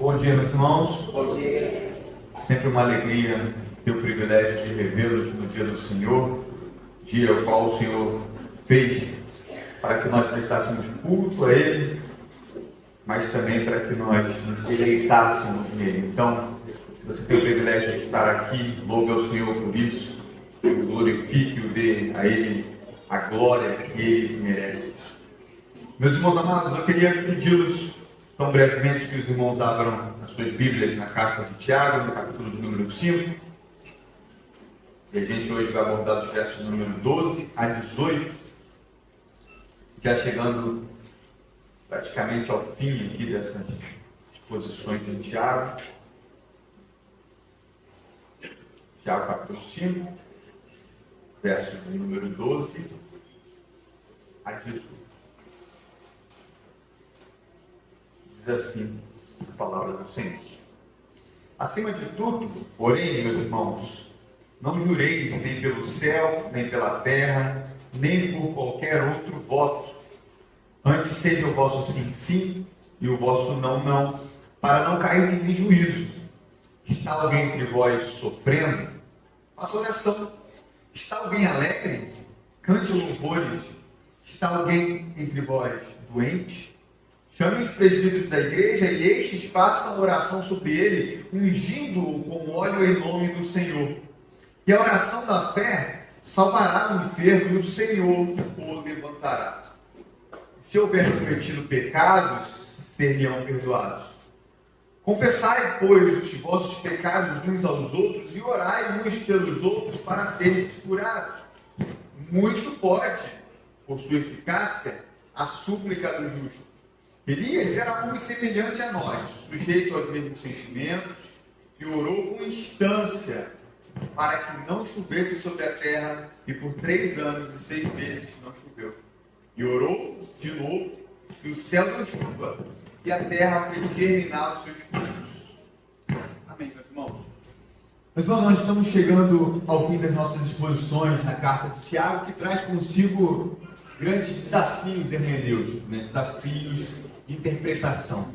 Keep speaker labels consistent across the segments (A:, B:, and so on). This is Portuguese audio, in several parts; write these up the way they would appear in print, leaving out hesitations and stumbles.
A: Bom dia, meus irmãos.
B: Bom dia.
A: Sempre uma alegria ter o privilégio de revê-los no dia do Senhor, dia ao qual o Senhor fez para que nós prestássemos culto a Ele, mas também para que nós nos deleitássemos nele. Então, se você tem o privilégio de estar aqui, louve ao Senhor por isso, o glorifique, o dê a Ele a glória que Ele merece. Meus irmãos amados, eu queria pedi-los tão brevemente que os irmãos abram as suas Bíblias na carta de Tiago, no capítulo de número 5. E a gente hoje vai abordar os versos número 12 a 18, já chegando praticamente ao fim aqui dessas exposições em Tiago. Tiago capítulo 5, versos de número 12 a 18. Diz assim a palavra do Senhor: acima de tudo, porém, meus irmãos, não jureis nem pelo céu, nem pela terra, nem por qualquer outro voto. Antes seja o vosso sim, sim, e o vosso não, não, para não cairdes em juízo. Está alguém entre vós sofrendo? Faça oração. Está alguém alegre? Cante louvores. Está alguém entre vós doente? Chame os presbíteros da igreja e estes façam oração sobre ele, ungindo-o com óleo em nome do Senhor. E a oração da fé salvará o enfermo e o Senhor o levantará. Se houver cometido pecados, seriam perdoados. Confessai, pois, os vossos pecados uns aos outros e orai uns pelos outros para serem curados. Muito pode, por sua eficácia, a súplica do justo. Elias era um homem semelhante a nós, sujeito aos mesmos sentimentos, e orou com instância para que não chovesse sobre a terra, e por 3 anos e 6 meses não choveu. E orou de novo, e o céu deu chuva, e a terra fez germinar os seus frutos. Amém, meus irmãos? Meus irmãos, nós estamos chegando ao fim das nossas exposições na carta de Tiago, que traz consigo grandes desafios hermenêuticos, desafios de interpretação.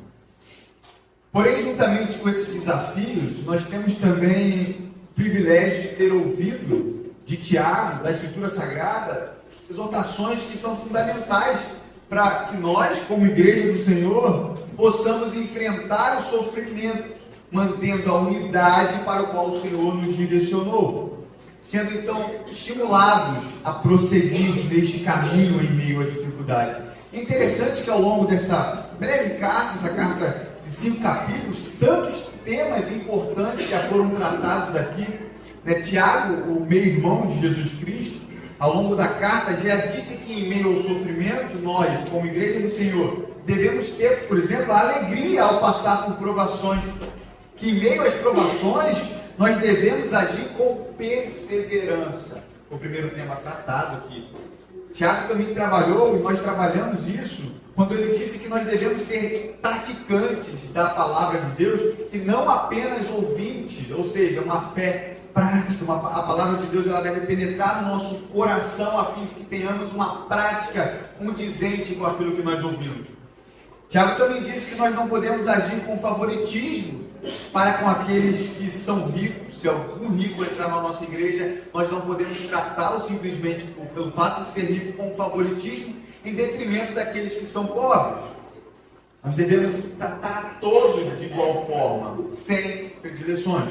A: Porém, juntamente com esses desafios, nós temos também o privilégio de ter ouvido de Tiago, da Escritura Sagrada, exortações que são fundamentais para que nós, como Igreja do Senhor, possamos enfrentar o sofrimento, mantendo a unidade para o qual o Senhor nos direcionou, sendo então estimulados a prosseguir neste caminho em meio à dificuldade. É interessante que ao longo dessa breve carta, essa carta de 5 capítulos, tantos temas importantes já foram tratados aqui. Tiago, o meio-irmão de Jesus Cristo, ao longo da carta já disse que em meio ao sofrimento, nós, como Igreja do Senhor, devemos ter, por exemplo, a alegria ao passar por provações, que em meio às provações, nós devemos agir com perseverança. O primeiro tema tratado aqui. Tiago também trabalhou, e nós trabalhamos isso, quando ele disse que nós devemos ser praticantes da palavra de Deus, e não apenas ouvintes, ou seja, uma fé prática. A palavra de Deus ela deve penetrar no nosso coração, a fim de que tenhamos uma prática condizente com aquilo que nós ouvimos. Tiago também disse que nós não podemos agir com favoritismo para com aqueles que são ricos. Se algum rico entrar na nossa igreja, nós não podemos tratá-lo simplesmente pelo fato de ser rico com favoritismo, em detrimento daqueles que são pobres. Nós devemos tratar todos de igual forma, sem predileções.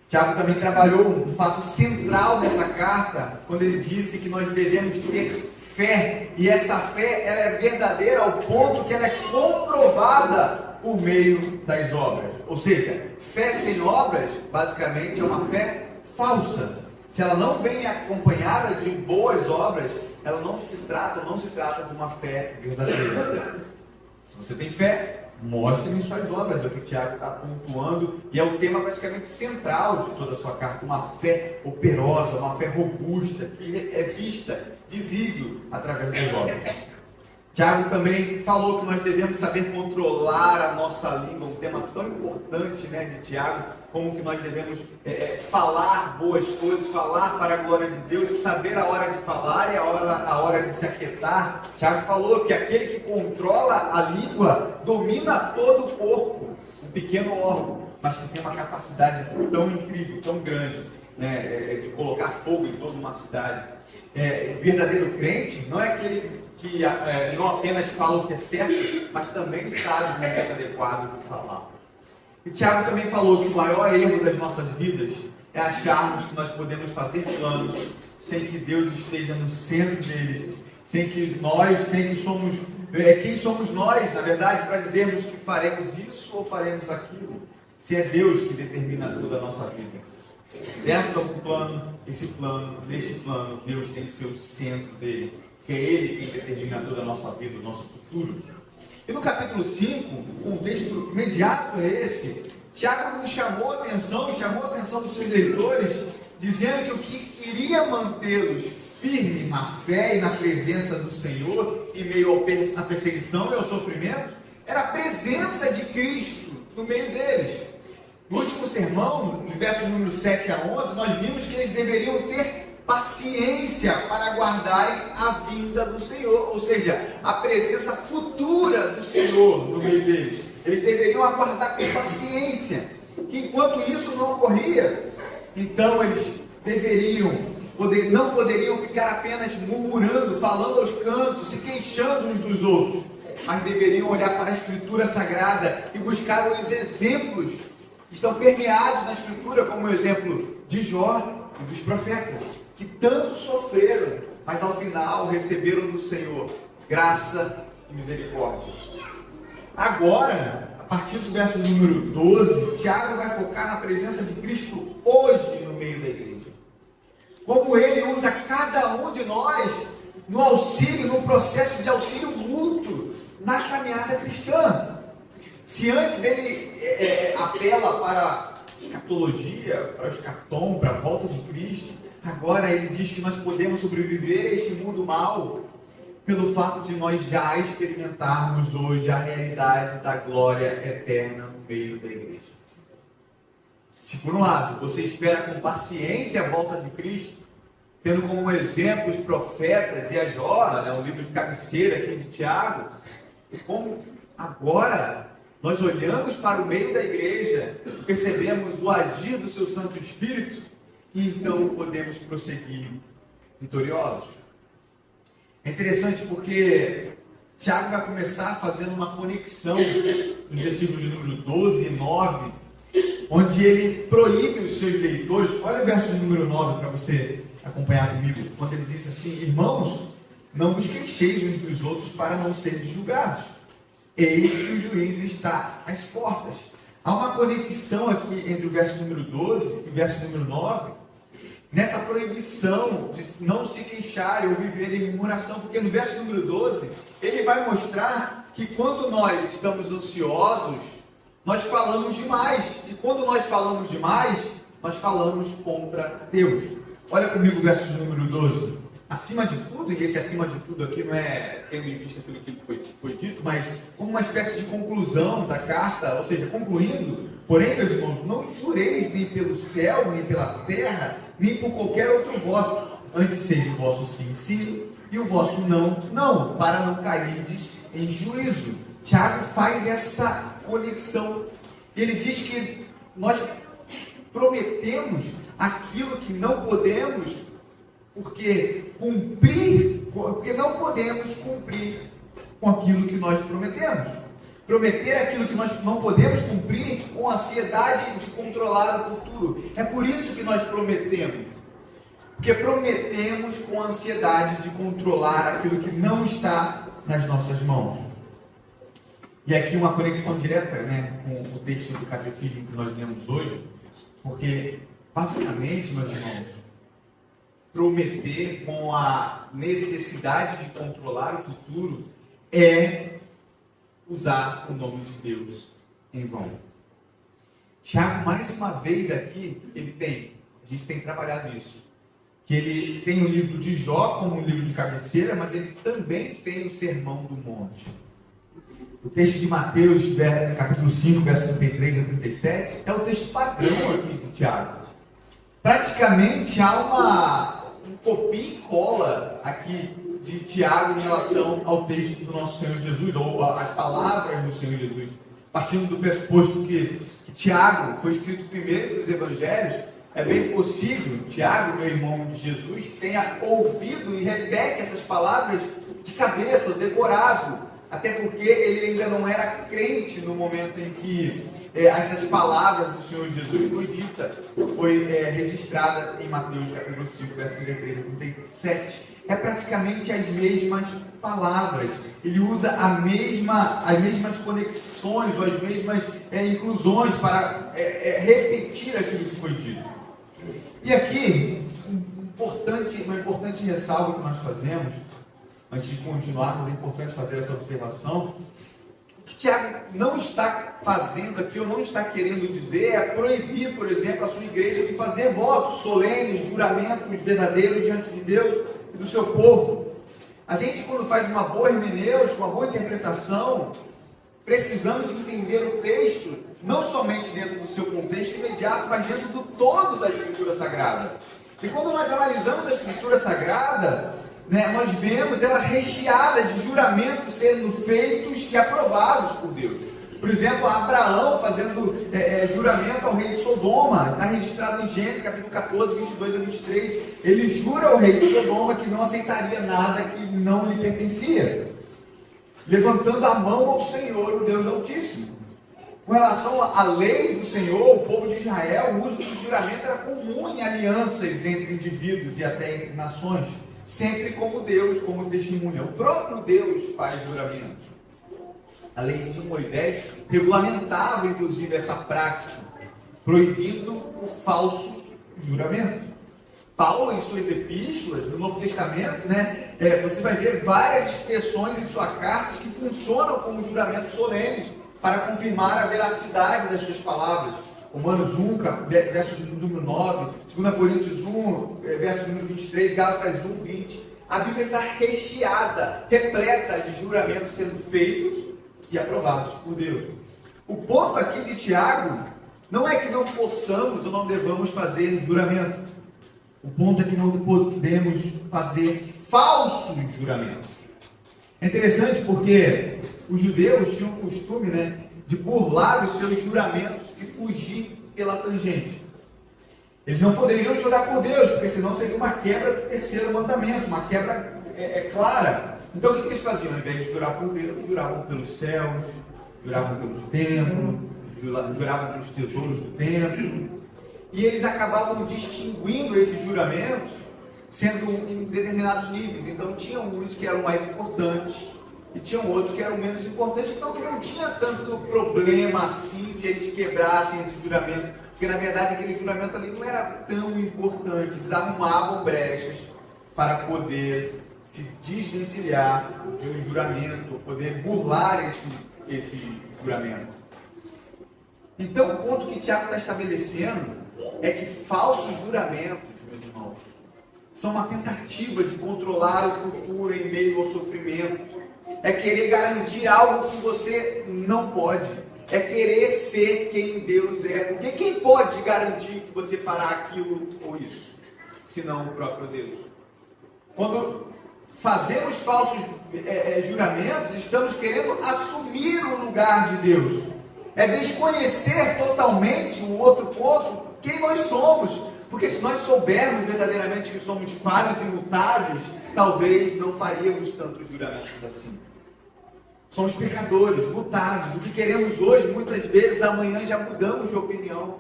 A: Tiago também trabalhou um fato central nessa carta, quando ele disse que nós devemos ter fé, e essa fé ela é verdadeira ao ponto que ela é comprovada por meio das obras. Ou seja, fé sem obras, basicamente, é uma fé falsa. Se ela não vem acompanhada de boas obras, ela não se trata de uma fé verdadeira. Se você tem fé, mostre-me suas obras, é o que Tiago está pontuando, e é o tema praticamente central de toda a sua carta, uma fé operosa, uma fé robusta, que é vista, visível através das obras. Tiago também falou que nós devemos saber controlar a nossa língua, um tema tão importante, né, de Tiago, como que nós devemos falar boas coisas, falar para a glória de Deus, saber a hora de falar e a hora de se aquietar. Tiago falou que aquele que controla a língua domina todo o corpo, um pequeno órgão, mas que tem uma capacidade tão incrível, tão grande, né, de colocar fogo em toda uma cidade. Verdadeiro crente não é aquele que não apenas fala o que é certo, mas também sabe o momento adequado de falar. E Tiago também falou que o maior erro das nossas vidas é acharmos que nós podemos fazer planos sem que Deus esteja no centro deles, sem que somos, quem somos nós, na verdade, para dizermos que faremos isso ou faremos aquilo, se é Deus que determina toda a nossa vida. Se fizermos algum plano, neste plano, Deus tem que ser o centro dele, que é Ele quem determina toda a nossa vida, o nosso futuro. E no capítulo 5, o contexto imediato é esse. Tiago nos chamou a atenção dos seus leitores, dizendo que o que iria mantê-los firmes na fé e na presença do Senhor, em meio à perseguição e ao sofrimento, era a presença de Cristo no meio deles. No último sermão, nos versos número 7 a 11, nós vimos que eles deveriam ter paciência para aguardarem a vinda do Senhor, ou seja, a presença futura do Senhor no meio deles. Eles deveriam aguardar com paciência, que enquanto isso não ocorria, então eles não poderiam ficar apenas murmurando, falando aos cantos, se queixando uns dos outros, mas deveriam olhar para a Escritura Sagrada e buscar os exemplos que estão permeados na Escritura, como o exemplo de Jó e dos profetas, que tanto sofreram, mas ao final receberam do Senhor graça e misericórdia. Agora, a partir do verso número 12, Tiago vai focar na presença de Cristo hoje no meio da igreja. Como Ele usa cada um de nós no processo de auxílio mútuo na caminhada cristã. Se antes ele apela para a escatologia, para o escatom, para a volta de Cristo, agora ele diz que nós podemos sobreviver a este mundo mal pelo fato de nós já experimentarmos hoje a realidade da glória eterna no meio da igreja. Se por um lado você espera com paciência a volta de Cristo, tendo como exemplo os profetas e a Jó, o livro de cabeceira aqui de Tiago, e como agora nós olhamos para o meio da igreja, percebemos o agir do seu Santo Espírito, e então podemos prosseguir vitoriosos. É interessante porque Tiago vai começar fazendo uma conexão nos versículos de número 12 e 9, onde ele proíbe os seus leitores. Olha o verso número 9 para você acompanhar comigo, quando ele diz assim: irmãos, não vos queixeis uns dos outros para não serem julgados. Eis que o juiz está às portas. Há uma conexão aqui entre o verso número 12 e o verso número 9, nessa proibição de não se queixarem ou viver em murmuração, porque no verso número 12, ele vai mostrar que quando nós estamos ansiosos, nós falamos demais, e quando nós falamos demais, nós falamos contra Deus. Olha comigo o verso número 12. Acima de tudo, e esse acima de tudo aqui não é tendo em vista tudo aquilo que foi dito, mas como uma espécie de conclusão da carta, ou seja, concluindo: porém, meus irmãos, não jureis nem pelo céu, nem pela terra, nem por qualquer outro voto, antes seja o vosso sim, sim, e o vosso não, não, para não cairdes em juízo. Tiago faz essa conexão. Ele diz que nós prometemos aquilo que não podemos, porque não podemos cumprir com aquilo que nós prometemos. Prometer aquilo que nós não podemos cumprir com ansiedade de controlar o futuro. É por isso que nós prometemos. Porque prometemos com ansiedade de controlar aquilo que não está nas nossas mãos. E aqui uma conexão direta, com o texto do catecismo que nós lemos hoje, porque basicamente, meus irmãos, prometer com a necessidade de controlar o futuro é usar o nome de Deus em vão. Tiago, mais uma vez aqui, a gente tem trabalhado isso. que ele tem o livro de Jó como um livro de cabeceira, mas ele também tem o Sermão do Monte. O texto de Mateus, capítulo 5, versos 33 a 37, é o texto padrão aqui de Tiago. Praticamente há um copia e cola aqui de Tiago em relação ao texto do nosso Senhor Jesus, ou as palavras do Senhor Jesus. Partindo do pressuposto que Tiago foi escrito primeiro dos evangelhos, é bem possível, Tiago, meu irmão de Jesus, tenha ouvido e repete essas palavras de cabeça, decorado, até porque ele ainda não era crente no momento em que essas palavras do Senhor Jesus foi registrada em Mateus capítulo 5, versos 33 a 37. É praticamente as mesmas palavras. Ele usa as mesmas conexões, ou as mesmas inclusões para repetir aquilo que foi dito. E aqui, uma importante ressalva que nós fazemos, antes de continuarmos, é importante fazer essa observação. O que Tiago não está fazendo aqui, ou não está querendo dizer, é proibir, por exemplo, a sua igreja de fazer votos solenes, juramentos verdadeiros diante de Deus e do seu povo. A gente, quando faz uma boa hermenêutica, uma boa interpretação, precisamos entender o texto, não somente dentro do seu contexto imediato, mas dentro do todo da Escritura Sagrada. E quando nós analisamos a Escritura Sagrada, nós vemos ela recheada de juramentos sendo feitos e aprovados por Deus. Por exemplo, Abraão fazendo juramento ao rei de Sodoma, está registrado em Gênesis capítulo 14, 22 a 23. Ele jura ao rei de Sodoma que não aceitaria nada que não lhe pertencia, levantando a mão ao Senhor, o Deus Altíssimo. Com relação à lei do Senhor, o povo de Israel, o uso do juramento era comum em alianças entre indivíduos e até entre nações, sempre como Deus, como testemunha. O próprio Deus faz juramentos. A lei de Moisés regulamentava, inclusive, essa prática, proibindo o falso juramento. Paulo, em suas epístolas, no Novo Testamento, você vai ver várias expressões em sua carta que funcionam como juramentos solenes para confirmar a veracidade das suas palavras. Romanos 1, versos número 9, 2 Coríntios 1, verso número 23, Gálatas 1, 20. A Bíblia está recheada, repleta de juramentos sendo feitos e aprovados por Deus. O ponto aqui de Tiago não é que não possamos ou não devamos fazer juramento. O ponto é que não podemos fazer falsos juramentos. É interessante porque os judeus tinham o costume de burlar os seus juramentos e fugir pela tangente. Eles não poderiam jurar por Deus, porque senão seria uma quebra do terceiro mandamento, uma quebra clara. Então o que eles faziam? Ao invés de jurar por Deus, juravam pelos céus, juravam pelos templos, juravam pelos tesouros do templo. E eles acabavam distinguindo esses juramentos, sendo em determinados níveis. Então tinham uns que eram mais importantes, e tinham outros que eram menos importantes, então que não tinha tanto problema assim se eles quebrassem esse juramento, porque na verdade aquele juramento ali não era tão importante. Eles arrumavam brechas para poder se desvencilhar de um juramento, poder burlar esse juramento. Então o ponto que Tiago está estabelecendo é que falsos juramentos, meus irmãos, são uma tentativa de controlar o futuro em meio ao sofrimento. É querer garantir algo que você não pode. É querer ser quem Deus é. Porque quem pode garantir que você fará aquilo ou isso? Senão o próprio Deus. Quando fazemos falsos juramentos, estamos querendo assumir o lugar de Deus. É desconhecer totalmente o outro ponto, quem nós somos. Porque se nós soubermos verdadeiramente que somos falhos e imutáveis, talvez não faríamos tantos juramentos assim. Somos pecadores, mutáveis. O que queremos hoje, muitas vezes, amanhã já mudamos de opinião.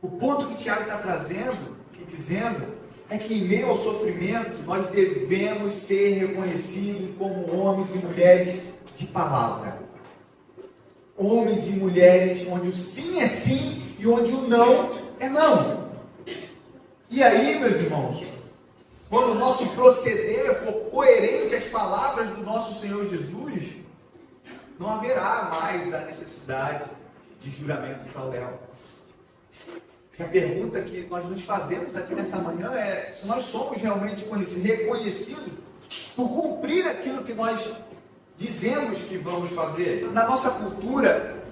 A: O ponto que Tiago está trazendo e dizendo é que em meio ao sofrimento, nós devemos ser reconhecidos como homens e mulheres de palavra. Homens e mulheres onde o sim é sim e onde o não é não. E aí, meus irmãos, quando o nosso proceder for coerente às palavras do nosso Senhor Jesus, não haverá mais a necessidade de juramento de Paulo.
B: E a pergunta que nós nos fazemos aqui nessa manhã é se nós somos realmente reconhecidos por cumprir aquilo que nós dizemos que vamos fazer. Na nossa cultura,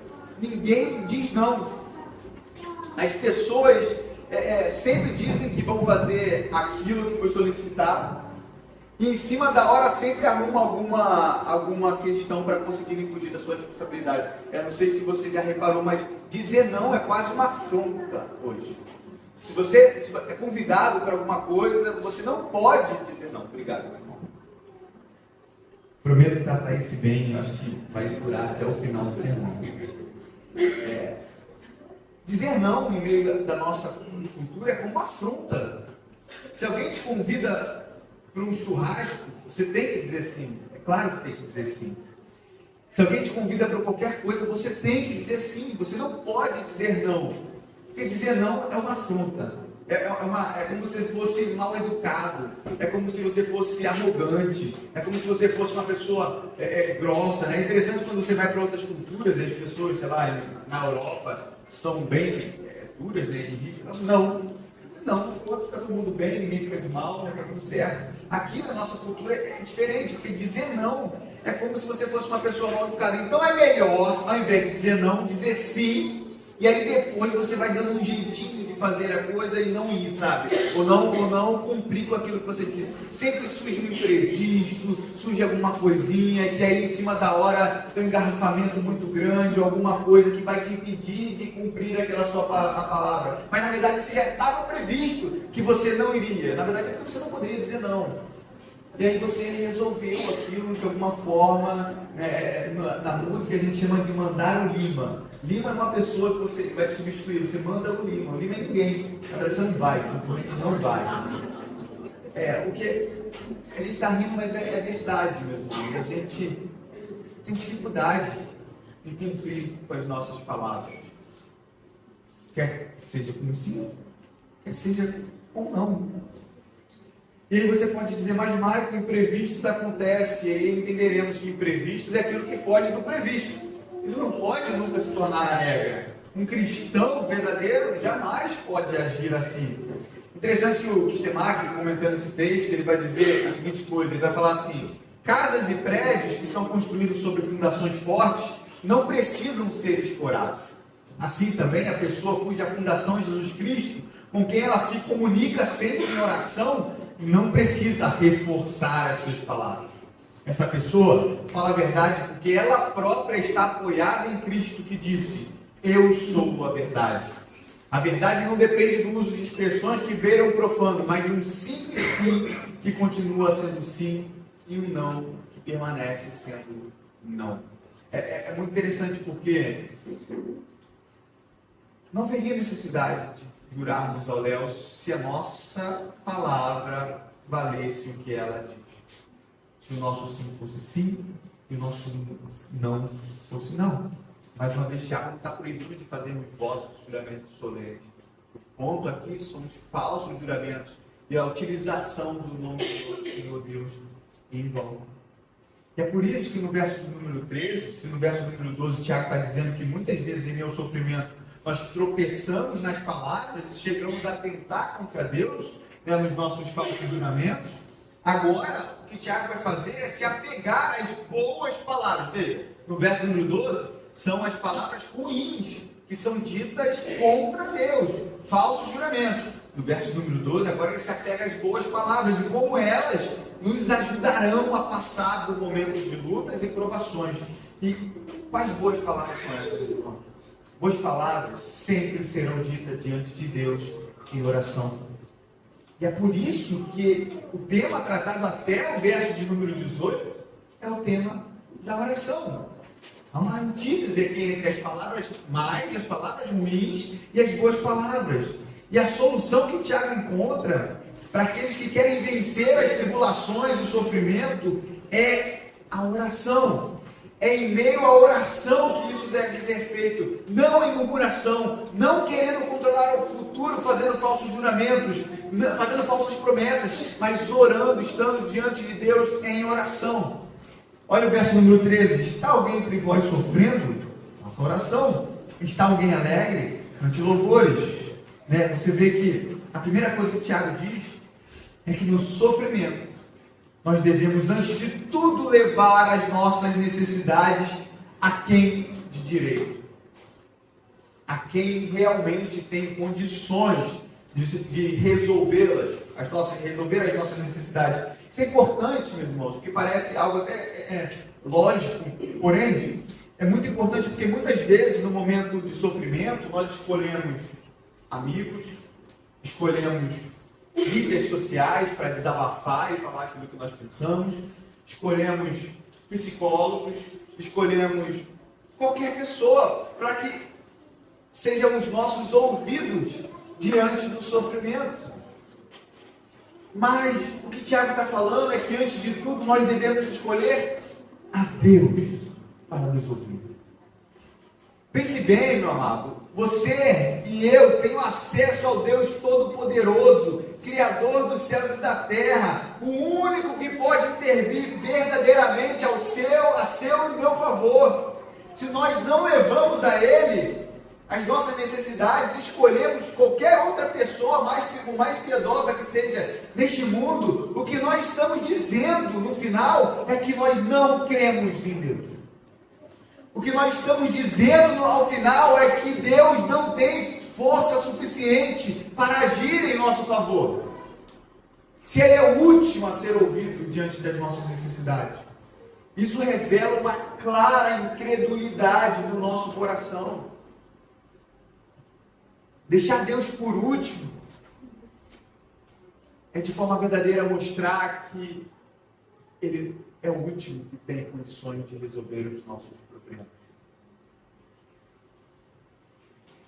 B: ninguém diz não. As pessoas sempre dizem que vão fazer aquilo que foi solicitado e em cima da hora sempre arrumam alguma questão para conseguirem fugir da sua responsabilidade. Eu não sei se você já reparou, mas dizer não é quase uma afronta hoje. Se você é convidado para alguma coisa, você não pode dizer não. Obrigado, meu irmão.
A: Prometo tratar esse bem, eu acho que vai durar até o final do sermão.
B: Dizer não no meio da nossa cultura é como uma afronta. Se alguém te convida para um churrasco, você tem que dizer sim. É claro que tem que dizer sim. Se alguém te convida para qualquer coisa, você tem que dizer sim. Você não pode dizer não. Porque dizer não é uma afronta. É como se fosse mal educado. É como se você fosse arrogante. É como se você fosse uma pessoa grossa. Né? É interessante quando você vai para outras culturas, as pessoas, sei lá, na Europa, são bem duras, né? E rígidas. Não, pode ficar todo mundo bem, ninguém fica de mal, fica tudo certo. Aqui na nossa cultura é diferente, porque dizer não é como se você fosse uma pessoa mal educada. Então é melhor, ao invés de dizer não, dizer sim. E aí depois você vai dando um jeitinho de fazer a coisa e não ir, sabe? Ou não cumprir com aquilo que você disse. Sempre surge um imprevisto, surge alguma coisinha, que aí em cima da hora tem um engarrafamento muito grande, ou alguma coisa que vai te impedir de cumprir aquela sua palavra. Mas na verdade você já estava previsto que você não iria. Na verdade é porque você não poderia dizer não. E aí você resolveu aquilo de alguma forma, na música a gente chama de mandar o lima. Lima é uma pessoa que você vai te substituir, você manda o lima. O lima é ninguém. Na verdade você não vai, simplesmente não vai. O que a gente está rindo, mas é verdade mesmo. A gente tem dificuldade em cumprir com as nossas palavras. Quer seja com sim, quer seja com não. E aí você pode dizer, mas Marco, imprevistos acontecem, e aí entenderemos que imprevistos é aquilo que foge do previsto. Ele não pode nunca se tornar a regra. Um cristão verdadeiro jamais pode agir assim. Interessante que o Kistemaki, comentando esse texto, ele vai dizer a seguinte coisa, ele vai falar assim: casas e prédios que são construídos sobre fundações fortes não precisam ser escorados. Assim também a pessoa cuja fundação é Jesus Cristo, com quem ela se comunica sempre em oração, não precisa reforçar as suas palavras. Essa pessoa fala a verdade porque ela própria está apoiada em Cristo, que disse: eu sou a verdade. A verdade não depende do uso de expressões que beiram o profano, mas de um simples sim que continua sendo sim e um não que permanece sendo não. É muito interessante porque não haveria necessidade de jurarmos ao Léo se a nossa palavra valesse o que ela diz. Se o nosso sim fosse sim e o nosso não fosse não. Mais uma vez, Tiago está proibido de fazermos votos, juramentos solenes. O ponto aqui são os falsos juramentos e a utilização do nome do Senhor Deus em vão. E é por isso que no verso número 13, se no verso número 12 Tiago está dizendo que muitas vezes em meu sofrimento nós tropeçamos nas palavras e chegamos a tentar contra Deus, nos nossos falsos juramentos. Agora, o que Tiago vai fazer é se apegar às boas palavras. Veja, no verso número 12, são as palavras ruins que são ditas contra Deus, falsos juramentos. No verso número 12, agora ele se apega às boas palavras e como elas nos ajudarão a passar do momento de lutas e provações. E quais boas palavras são essas, irmão? Boas palavras sempre serão ditas diante de Deus em oração. E é por isso que o tema tratado até o verso de número 18 é o tema da oração. Há uma antítese aqui entre as palavras mais, as palavras ruins e as boas palavras. E a solução que Tiago encontra para aqueles que querem vencer as tribulações, o sofrimento, é a oração. É em meio à oração que isso deve ser feito, não em murmuração, não querendo controlar o futuro, fazendo falsos juramentos, fazendo falsas promessas, mas orando, estando diante de Deus em oração. Olha o verso número 13: está alguém entre vós sofrendo? Faça oração. Está alguém alegre? Cante louvores. né? Você vê que a primeira coisa que Tiago diz é que no sofrimento nós devemos, antes de tudo, levar as nossas necessidades a quem de direito, a quem realmente tem condições de resolver as nossas necessidades. Isso é importante, meus irmãos, porque parece algo até lógico, porém, é muito importante porque muitas vezes no momento de sofrimento nós escolhemos amigos, escolhemos mídias sociais para desabafar e falar aquilo que nós pensamos, escolhemos psicólogos, escolhemos qualquer pessoa para que sejam os nossos ouvidos diante do sofrimento. Mas o que Tiago está falando é que antes de tudo nós devemos escolher a Deus para nos ouvir. Pense bem, meu amado, você e eu temos acesso ao Deus Todo-Poderoso, Criador dos céus e da terra, o único que pode intervir verdadeiramente a seu e meu favor. Se nós não levamos a Ele as nossas necessidades, escolhemos qualquer outra pessoa, por mais piedosa que seja neste mundo, o que nós estamos dizendo no final é que nós não cremos em Deus. O que nós estamos dizendo ao final é que Deus não tem força suficiente para agir em nosso favor. Se Ele é o último a ser ouvido diante das nossas necessidades, isso revela uma clara incredulidade no nosso coração. Deixar Deus por último é de forma verdadeira mostrar que Ele é o último que tem condições de resolver os nossos problemas.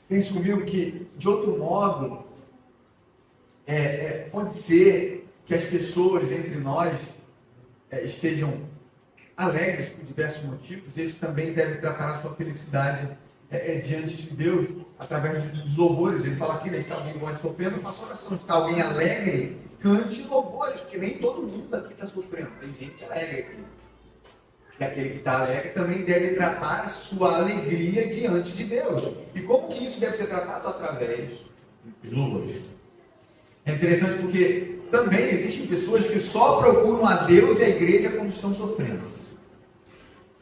B: Pense comigo que, de outro modo, pode ser que as pessoas entre nós estejam alegres por diversos motivos, e eles também devem tratar a sua felicidade diante de Deus, através dos louvores. Ele fala aqui, né, está alguém sofrendo, faça oração. Está alguém alegre, cante louvores, porque nem todo mundo aqui está sofrendo, tem gente alegre aqui. E aquele que está alegre também deve tratar a sua alegria diante de Deus. E como que isso deve ser tratado? Através dos louvores. É interessante porque também existem pessoas que só procuram a Deus e a igreja quando estão sofrendo.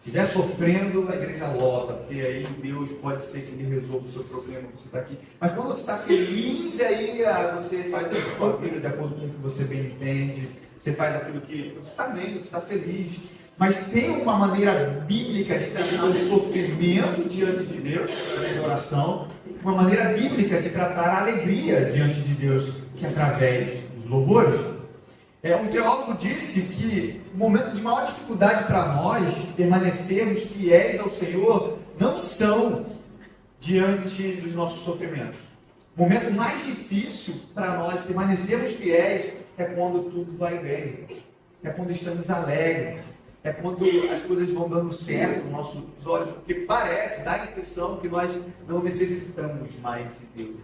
B: Se estiver sofrendo, a igreja lota, porque aí Deus pode ser que Ele resolva o seu problema, você está aqui. Mas quando você está feliz, aí você faz a sua vida de acordo com o que você bem entende, você faz aquilo que você está bem, você está feliz. Mas tem uma maneira bíblica de tratar o sofrimento diante de Deus, através da oração, uma maneira bíblica de tratar a alegria diante de Deus, que é através dos louvores. Um teólogo disse que o momento de maior dificuldade para nós permanecermos fiéis ao Senhor não são diante dos nossos sofrimentos. O momento mais difícil para nós permanecermos fiéis é quando tudo vai bem, é quando estamos alegres, é quando as coisas vão dando certo nos nossos olhos, porque dá a impressão que nós não necessitamos mais de Deus.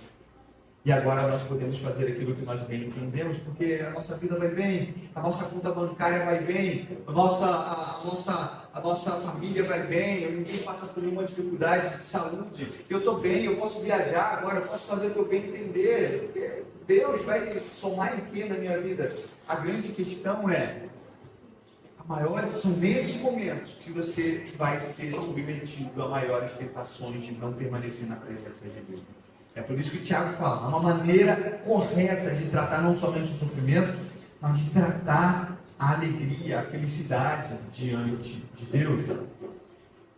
B: E agora nós podemos fazer aquilo que nós bem entendemos, porque a nossa vida vai bem, a nossa conta bancária vai bem, a nossa família vai bem, ninguém passa por nenhuma dificuldade de saúde, eu estou bem, eu posso viajar agora, eu posso fazer o que eu bem entender, porque Deus vai somar em quê na minha vida? A grande questão são nesses momentos que você vai ser submetido a maiores tentações de não permanecer na presença de Deus. É por isso que Tiago fala, uma maneira correta de tratar não somente o sofrimento, mas de tratar a alegria, a felicidade diante de Deus.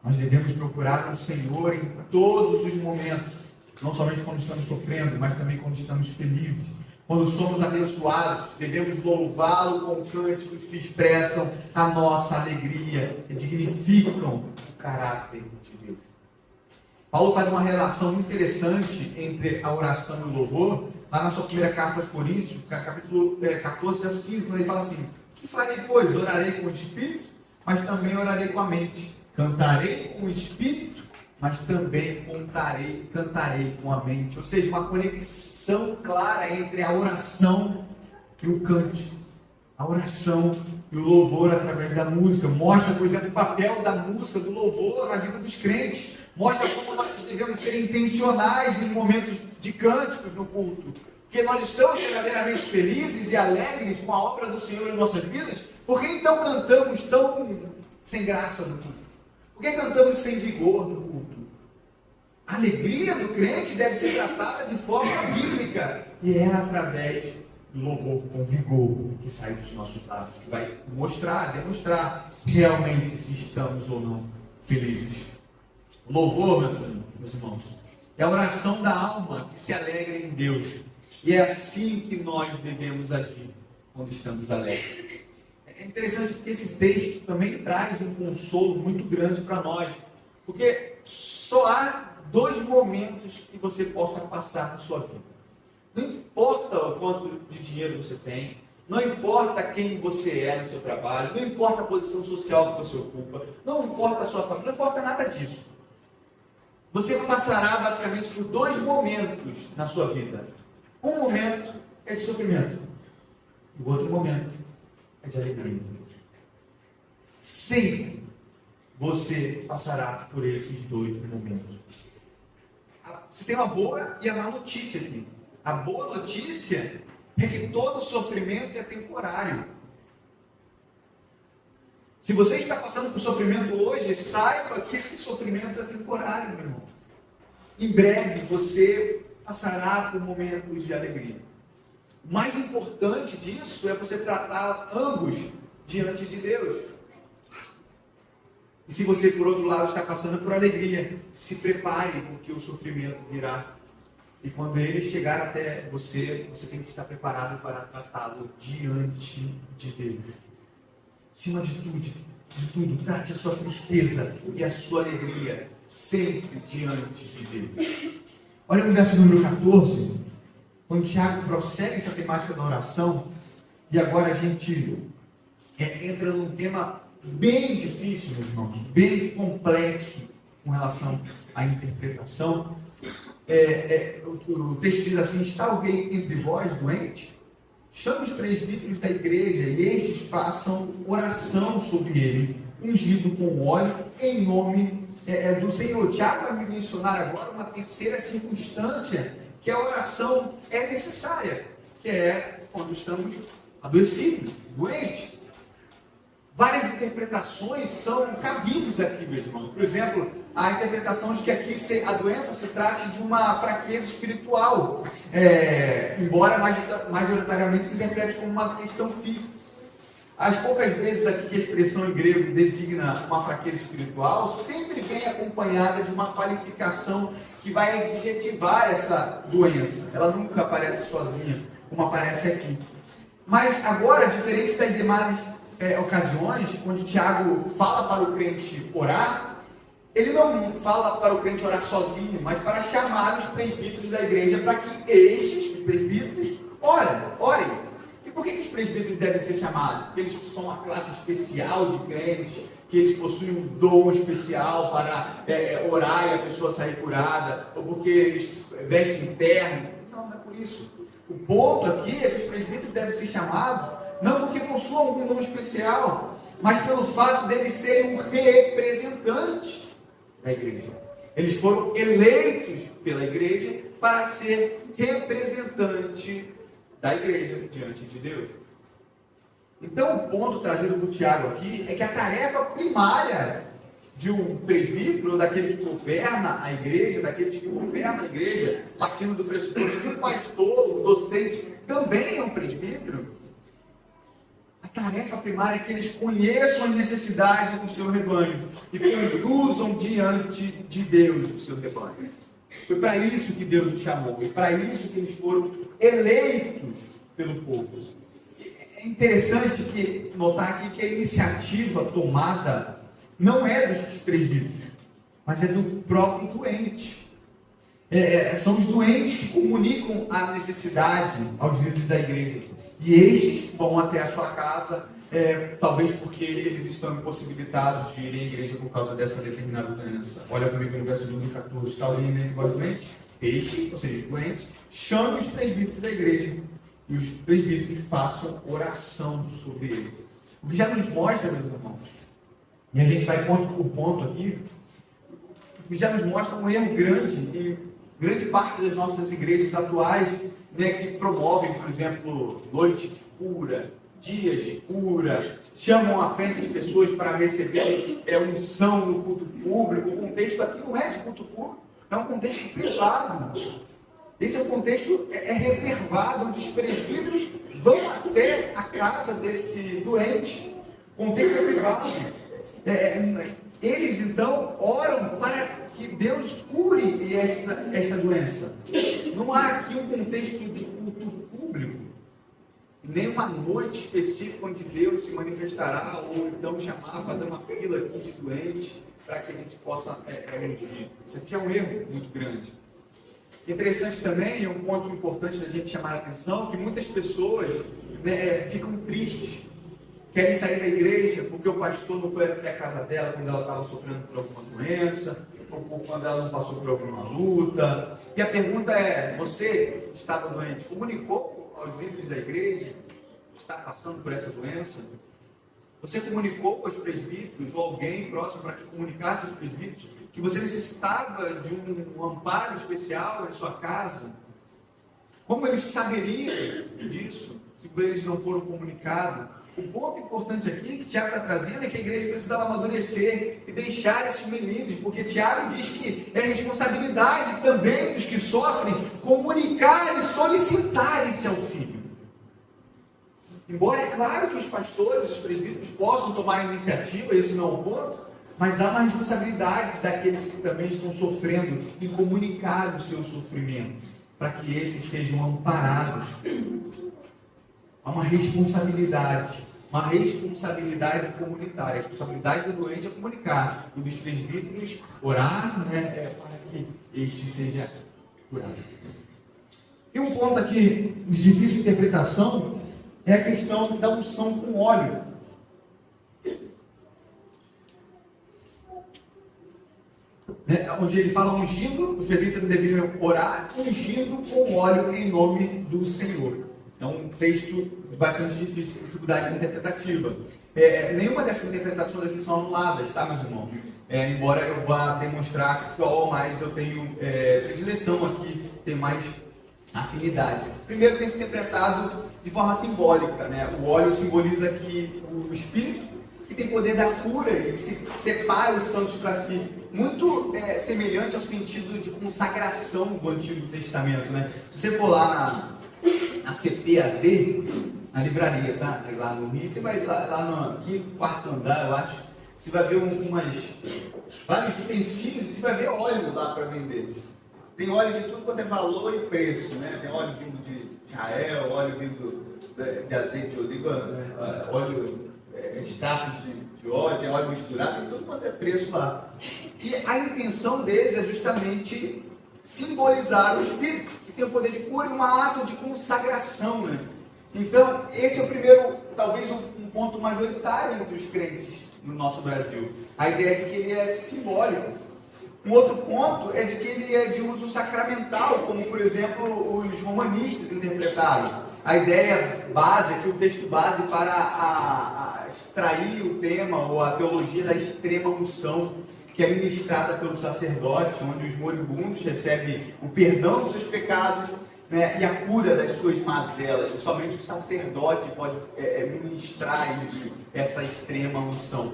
B: Nós devemos procurar o Senhor em todos os momentos, não somente quando estamos sofrendo, mas também quando estamos felizes. Quando somos abençoados, devemos louvá-lo com cânticos que expressam a nossa alegria e dignificam o caráter de Deus. Paulo faz uma relação interessante entre a oração e o louvor, lá na sua primeira carta aos Coríntios, capítulo 14, verso 15, quando ele fala assim: que farei, pois? Orarei com o espírito, mas também orarei com a mente. Cantarei com o espírito, mas também cantarei com a mente. Ou seja, uma conexão clara entre a oração e o cântico. A oração e o louvor através da música. Mostra, por exemplo, o papel da música, do louvor na vida dos crentes. Mostra como nós devemos ser intencionais em momentos de cânticos no culto. Porque nós estamos verdadeiramente felizes e alegres com a obra do Senhor em nossas vidas. Por que então cantamos tão sem graça no culto? Por que cantamos sem vigor no culto? A alegria do crente deve ser tratada de forma bíblica. E é através do louvor com vigor que sai dos nossos lábios, que vai demonstrar realmente se estamos ou não felizes. O louvor, meus irmãos, é a oração da alma que se alegra em Deus. E é assim que nós devemos agir quando estamos alegres. É interessante porque esse texto também traz um consolo muito grande para nós. Porque só há 2 momentos que você possa passar na sua vida. Não importa o quanto de dinheiro você tem, não importa quem você é no seu trabalho, não importa a posição social que você ocupa, não importa a sua família, não importa nada disso. Você passará basicamente por 2 momentos na sua vida. Um momento é de sofrimento, e o outro momento é de alegria. Sempre você passará por esses 2 momentos. Você tem uma boa e a má notícia aqui. A boa notícia é que todo sofrimento é temporário. Se você está passando por sofrimento hoje, saiba que esse sofrimento é temporário, meu irmão. Em breve você passará por momentos de alegria. O mais importante disso é você tratar ambos diante de Deus. E se você, por outro lado, está passando por alegria, se prepare, porque o sofrimento virá. E quando ele chegar até você, você tem que estar preparado para tratá-lo diante de Deus. Acima de tudo, trate a sua tristeza e a sua alegria sempre diante de Deus. Olha no verso número 14, quando Tiago prossegue essa temática da oração, e agora a gente entra num tema bem difícil, meus irmãos, bem complexo com relação à interpretação. O texto diz assim: está alguém entre vós doente? Chame os presbíteros da igreja e estes façam oração sobre ele, ungido com óleo, em nome do Senhor. Tiago vai me mencionar agora uma terceira circunstância que a oração é necessária, que é quando estamos adoecidos, doentes. Várias interpretações são cabíveis aqui, meus irmãos. Por exemplo, a interpretação de que aqui a doença se trate de uma fraqueza espiritual, embora majoritariamente se interprete como uma questão física. As poucas vezes aqui que a expressão em grego designa uma fraqueza espiritual, sempre vem acompanhada de uma qualificação que vai adjetivar essa doença. Ela nunca aparece sozinha, como aparece aqui. Mas agora, diferente das demais ocasiões, onde Tiago fala para o crente orar, ele não fala para o crente orar sozinho, mas para chamar os presbíteros da igreja para que estes, os presbíteros, orem. E por que os presbíteros devem ser chamados? Porque eles são uma classe especial de crentes, que eles possuem um dom especial para orar e a pessoa sair curada, ou porque eles vestem terno. Não é por isso. O ponto aqui é que os presbíteros devem ser chamados não porque possuam algum dom especial, mas pelo fato deles serem um representante da igreja. Eles foram eleitos pela igreja para ser representante da igreja diante de Deus. Então, o ponto trazido por Tiago aqui é que a tarefa primária de um presbítero, daquele que governa a igreja, daqueles que governam a igreja, partindo do pressuposto que o pastor, o docente, também é um presbítero. A tarefa primária é que eles conheçam as necessidades do seu rebanho e conduzam diante de Deus o seu rebanho. Foi para isso que Deus os chamou, e para isso que eles foram eleitos pelo povo. É interessante notar aqui que a iniciativa tomada não é dos presbíteros, mas é do próprio doente. São os doentes que comunicam a necessidade aos líderes da igreja. E estes vão até a sua casa, talvez porque eles estão impossibilitados de ir à igreja por causa dessa determinada doença. Olha comigo no verso número 14. Está alguém entre vós doente? Este, ou seja, doente, chame os presbíteros da igreja. E os presbíteros façam oração sobre ele. O que já nos mostra, meus irmãos, e a gente vai ponto por ponto aqui, o já nos mostra um erro grande em grande parte das nossas igrejas atuais, né, que promovem, por exemplo, noite de cura, dias de cura, chamam à frente as pessoas para receber unção no culto público. O contexto aqui não é de culto público, é um contexto privado. Esse é um contexto reservado, onde os presbíteros vão até a casa desse doente. O contexto é privado. Eles então oram para que Deus cure esta doença. Não há aqui um contexto de culto público, nem uma noite específica onde Deus se manifestará, ou então chamar, fazer uma fila aqui de doentes para que a gente possa ungir. Isso aqui é um erro muito grande. Interessante também, um ponto importante da gente chamar a atenção, que muitas pessoas, né, ficam tristes, querem sair da igreja porque o pastor não foi até a casa dela quando ela estava sofrendo por alguma doença, ou quando ela não passou por alguma luta. E a pergunta é: você estava doente, comunicou aos líderes da igreja que está passando por essa doença? Você comunicou aos presbíteros ou alguém próximo para que comunicasse aos presbíteros que você necessitava de um amparo especial em sua casa? Como eles saberiam disso se eles não foram comunicados? O ponto importante aqui que Tiago está trazendo é que a igreja precisava amadurecer e deixar esses meninos, porque Tiago diz que é responsabilidade também dos que sofrem comunicar e solicitar esse auxílio. Embora é claro que os pastores, os presbíteros possam tomar a iniciativa, esse não é o ponto, mas há uma responsabilidade daqueles que também estão sofrendo em comunicar o seu sofrimento, para que esses sejam amparados. Há uma responsabilidade comunitária. A responsabilidade do doente é comunicar, e dos presbíteros orar, né, para que este seja curado. E um ponto aqui de difícil interpretação é a questão da unção com óleo. Onde ele fala ungindo, os presbíteros deveriam orar ungindo com óleo em nome do Senhor. É um texto bastante difícil, dificuldade interpretativa. Nenhuma dessas interpretações aqui são anuladas, tá, meus irmãos? Embora eu vá demonstrar qual mais eu tenho predileção aqui, tem mais afinidade. Primeiro, tem se interpretado de forma simbólica, né? O óleo simboliza aqui o Espírito, que tem poder da cura e que se separa os santos para si. Muito semelhante ao sentido de consagração do Antigo Testamento, né? Se você for lá na CPAD, na livraria, tá? Lá no Rio, você vai lá no quinto, quarto andar, eu acho, você vai ver vários utensílios e você vai ver óleo lá para vender. Tem óleo de tudo quanto é valor e preço, né? Tem óleo vindo de Israel, óleo vindo de azeite de oliva, óleo extrato de óleo, tem óleo misturado, tem tudo quanto é preço lá. E a intenção deles é justamente simbolizar o Espírito, que tem o poder de cura e um ato de consagração, né? Então, esse é o primeiro, talvez um ponto majoritário entre os crentes no nosso Brasil. A ideia de que ele é simbólico. Um outro ponto é de que ele é de uso sacramental, como, por exemplo, os romanistas interpretaram. A ideia base, aqui o texto base para extrair o tema ou a teologia da extrema unção, que é ministrada pelo sacerdote, onde os moribundos recebem o perdão dos seus pecados, né, e a cura das suas mazelas. E somente o sacerdote pode ministrar isso, essa extrema unção.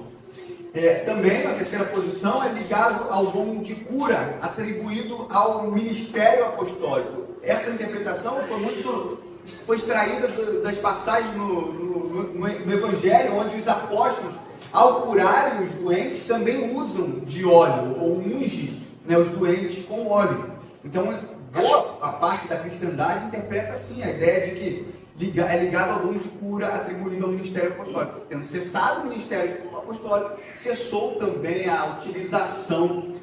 B: Também a terceira posição é ligado ao dom de cura atribuído ao ministério apostólico. Essa interpretação foi extraída das passagens no Evangelho, onde os apóstolos, ao curarem os doentes, também usam de óleo, ou ungem, né, os doentes com óleo. Então, boa parte da cristandade interpreta assim, a ideia de que é ligado ao dom de cura atribuído ao ministério apostólico. Tendo cessado o ministério apostólico, cessou também a utilização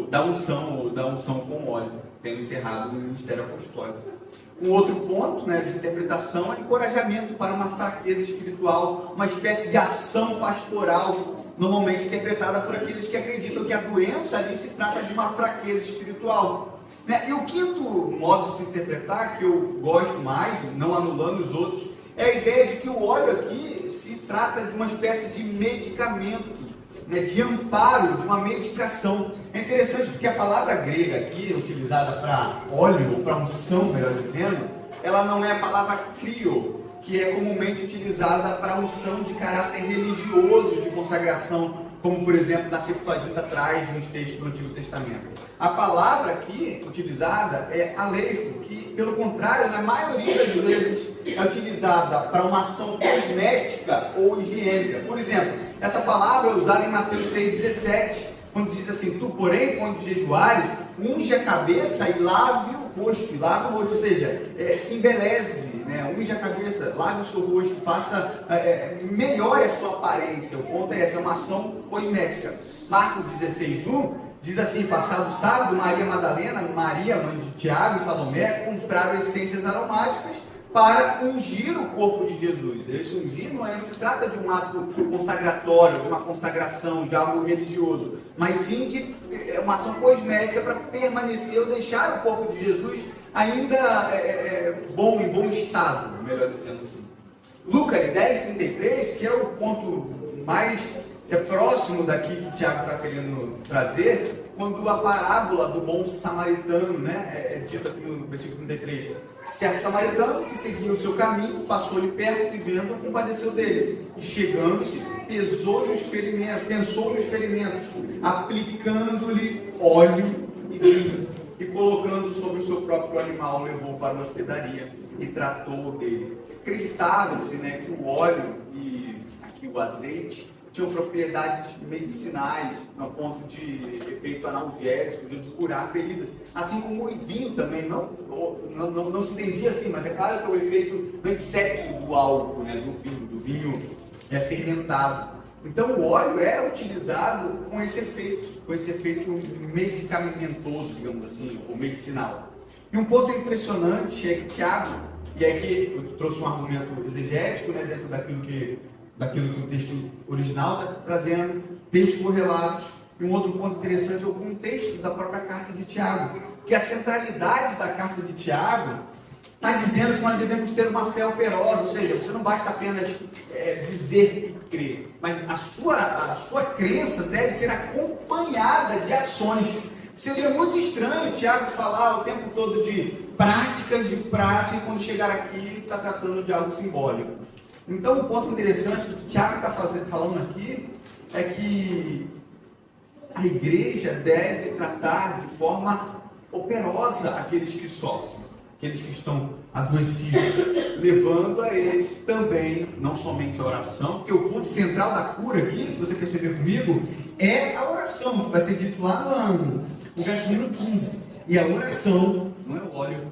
B: da unção com óleo, tendo encerrado o ministério apostólico. Um outro ponto, né, de interpretação é encorajamento para uma fraqueza espiritual, uma espécie de ação pastoral, normalmente interpretada por aqueles que acreditam que a doença ali se trata de uma fraqueza espiritual. E o quinto modo de se interpretar, que eu gosto mais, não anulando os outros, é a ideia de que o óleo aqui se trata de uma espécie de medicamento né, de amparo, de uma medicação. É interessante porque a palavra grega aqui, utilizada para óleo, ou para unção, melhor dizendo, ela não é a palavra crio, que é comumente utilizada para unção de caráter religioso, de consagração, como por exemplo na Septuaginta traz nos textos do Antigo Testamento. A palavra aqui utilizada é aleifo, que pelo contrário, na maioria das vezes é utilizada para uma ação cosmética ou higiênica. Por exemplo, essa palavra é usada em Mateus 6,17, quando diz assim: tu, porém, quando jejuares, unge a cabeça e lave o rosto, ou seja, se embeleze, né? Unge a cabeça, lave o seu rosto, faça, melhore a sua aparência. O ponto é essa, é uma ação cosmética. Marcos 16:1 diz assim: passado sábado, Maria Madalena, Maria, mãe de Tiago e Salomé, compraram essências aromáticas para ungir o corpo de Jesus. Esse ungir não se trata de um ato consagratório, de uma consagração, de algo religioso, mas sim de uma ação cosmética para permanecer ou deixar o corpo de Jesus ainda bom, em bom estado, melhor dizendo assim. Lucas 10:33, que é o ponto mais próximo daqui que o Tiago está querendo trazer, quando a parábola do bom samaritano, né, é dita aqui no versículo 33. Certo samaritano que seguia o seu caminho, passou-lhe perto e vendo, compadeceu dele. E chegando-se, pensou-lhe os ferimentos, aplicando-lhe óleo e vinho, e colocando sobre o seu próprio animal, levou para a hospedaria e tratou dele. Acreditava-se, né, que o óleo e aqui o azeite tinham propriedades medicinais, no ponto de efeito analgésico, de curar feridas. Assim como o vinho também, não se entendia assim, mas é claro que é o efeito antisséptico do álcool, né, do vinho fermentado. Então o óleo era utilizado com esse efeito medicamentoso, digamos assim, ou medicinal. E um ponto impressionante é que Tiago, e aqui eu trouxe um argumento exegético, né, dentro daquilo que o texto original está trazendo, textos correlatos. E um outro ponto interessante é o contexto da própria carta de Tiago, que a centralidade da carta de Tiago está dizendo que nós devemos ter uma fé operosa, ou seja, você não basta apenas dizer que crê, mas a sua crença deve ser acompanhada de ações. Seria muito estranho Tiago falar o tempo todo de prática, e quando chegar aqui está tratando de algo simbólico. Então, um ponto interessante que o Tiago está falando aqui é que a igreja deve tratar de forma operosa aqueles que sofrem, aqueles que estão adoecidos, levando a eles também, não somente a oração, porque o ponto central da cura aqui, se você perceber comigo, é a oração, que vai ser dito lá no versículo 15. E a oração, não é o óleo,